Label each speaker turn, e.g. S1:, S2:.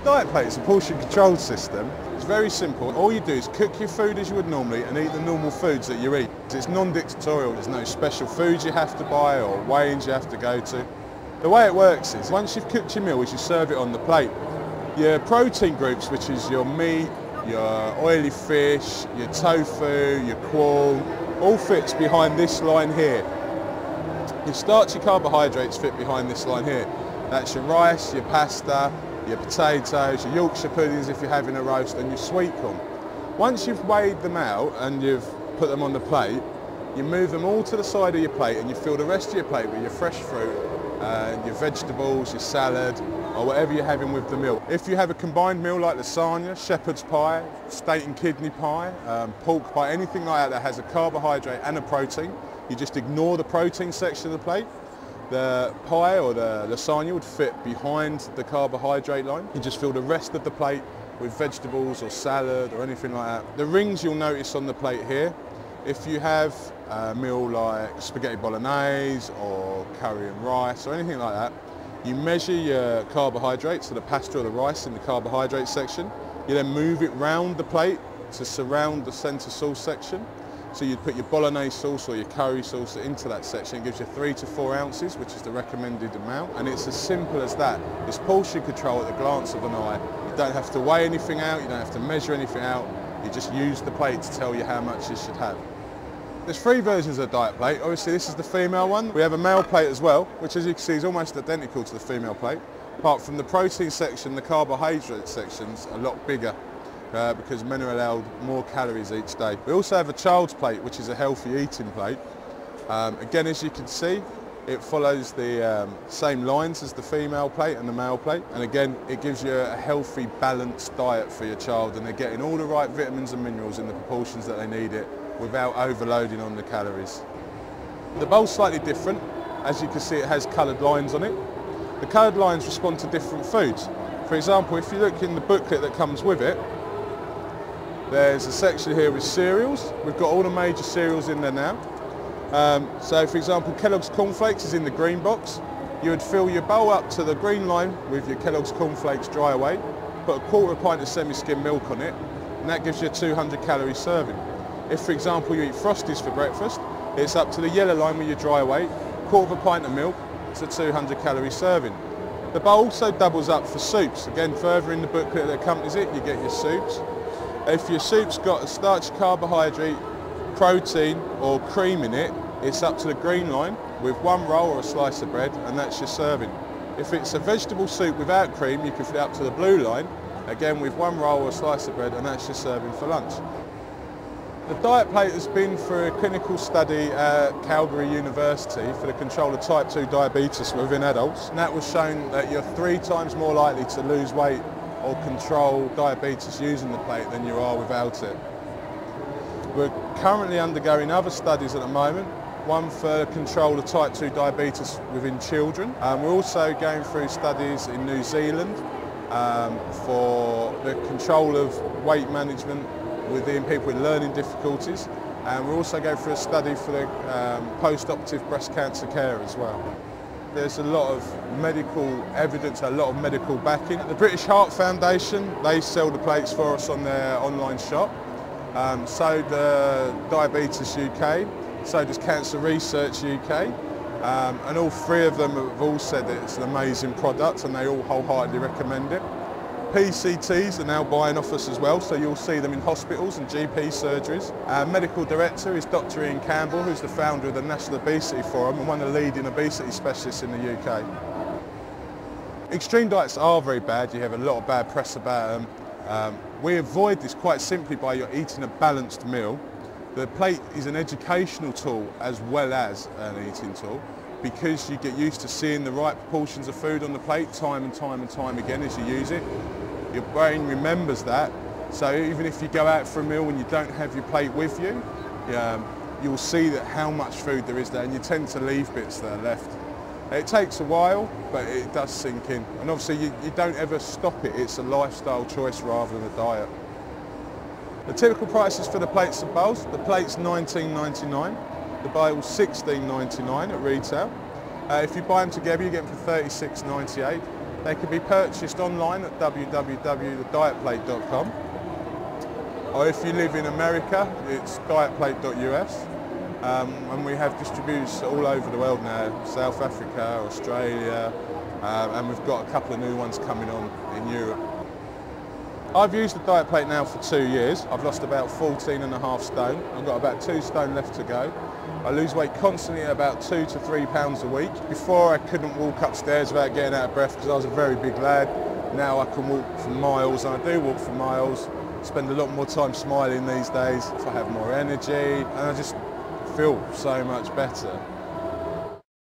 S1: Diet plate is a portion control system. It's very simple. All you do is cook your food as you would normally and eat the normal foods that you eat. It's non-dictatorial. There's no special foods you have to buy or weigh-ins you have to go to. The way it works is once you've cooked your meal, you serve it on the plate. Your protein groups, which is your meat, your oily fish, your tofu, your quorn, all fits behind this line here. Your starchy carbohydrates fit behind this line here. That's your rice, your pasta, your potatoes, your Yorkshire puddings if you're having a roast, and your sweet corn. Once you've weighed them out and you've put them on the plate, you move them all to the side of your plate and you fill the rest of your plate with your fresh fruit, your vegetables, your salad, or whatever you're having with the meal. If you have a combined meal like lasagna, shepherd's pie, steak and kidney pie, pork pie, anything like that has a carbohydrate and a protein, you just ignore the protein section of the plate. The pie or the lasagna would fit behind the carbohydrate line. You just fill the rest of the plate with vegetables or salad or anything like that. The rings you'll notice on the plate here, if you have a meal like spaghetti bolognese or curry and rice or anything like that, you measure your carbohydrates, so the pasta or the rice in the carbohydrate section. You then move it round the plate to surround the centre sauce section. So you'd put your bolognese sauce or your curry sauce into that section. It gives you 3 to 4 ounces, which is the recommended amount. And it's as simple as that. It's portion control at the glance of an eye. You don't have to weigh anything out, you don't have to measure anything out. You just use the plate to tell you how much you should have. There's 3 versions of the diet plate. Obviously this is the female one. We have a male plate as well, which as you can see is almost identical to the female plate. Apart from the protein section, the carbohydrate section's a lot bigger. Because men are allowed more calories each day. We also have a child's plate, which is a healthy eating plate. Again, as you can see, it follows the same lines as the female plate and the male plate. And again, it gives you a healthy, balanced diet for your child, and they're getting all the right vitamins and minerals in the proportions that they need it without overloading on the calories. The bowl's slightly different. As you can see, it has coloured lines on it. The coloured lines respond to different foods. For example, if you look in the booklet that comes with it, there's a section here with cereals. We've got all the major cereals in there now. So for example, Kellogg's cornflakes is in the green box. You would fill your bowl up to the green line with your Kellogg's cornflakes dry away, put a quarter of a pint of semi-skim milk on it, and that gives you a 200 calorie serving. If for example you eat Frosties for breakfast, it's up to the yellow line with your dry weight, quarter of a pint of milk, it's a 200 calorie serving. The bowl also doubles up for soups. Again, further in the booklet that accompanies it, you get your soups. If your soup's got a starch, carbohydrate, protein or cream in it, it's up to the green line with 1 roll or a slice of bread, and that's your serving. If it's a vegetable soup without cream, you can fit it up to the blue line, again with 1 roll or a slice of bread, and that's your serving for lunch. The diet plate has been through a clinical study at Calgary University for the control of type 2 diabetes within adults, and that was shown that you're 3 times more likely to lose weight or control diabetes using the plate than you are without it. We're currently undergoing other studies at the moment, one for control of type 2 diabetes within children. We're also going through studies in New Zealand for the control of weight management within people with learning difficulties, and we're also going through a study for the post-operative breast cancer care as well. There's a lot of medical evidence, a lot of medical backing. The British Heart Foundation, they sell the plates for us on their online shop. So does Diabetes UK, so does Cancer Research UK. And all 3 of them have all said that it's an amazing product and they all wholeheartedly recommend it. PCTs are now buying off us as well, so you'll see them in hospitals and GP surgeries. Our medical director is Dr. Ian Campbell, who's the founder of the National Obesity Forum and one of the leading obesity specialists in the UK. Extreme diets are very bad, you have a lot of bad press about them. We avoid this quite simply by you're eating a balanced meal. The plate is an educational tool as well as an eating tool, because you get used to seeing the right proportions of food on the plate time and time and time again as you use it. Your brain remembers that, so even if you go out for a meal and you don't have your plate with you, you'll see that how much food there is there, and you tend to leave bits that are left. It takes a while, but it does sink in. And obviously you don't ever stop it, it's a lifestyle choice rather than a diet. The typical prices for the plates and bowls, the plate's $19.99, the bowl's $16.99 at retail. If you buy them together, you get them for $36.98. They can be purchased online at www.thedietplate.com, or if you live in America, it's dietplate.us. And we have distributors all over the world now, South Africa, Australia, and we've got a couple of new ones coming on in Europe. I've used the diet plate now for 2 years. I've lost about 14.5 stone. I've got about 2 stone left to go. I lose weight constantly at about 2 to 3 pounds a week. Before I couldn't walk upstairs without getting out of breath because I was a very big lad. Now I can walk for miles, and I do walk for miles. Spend a lot more time smiling these days. I have more energy and I just feel so much better.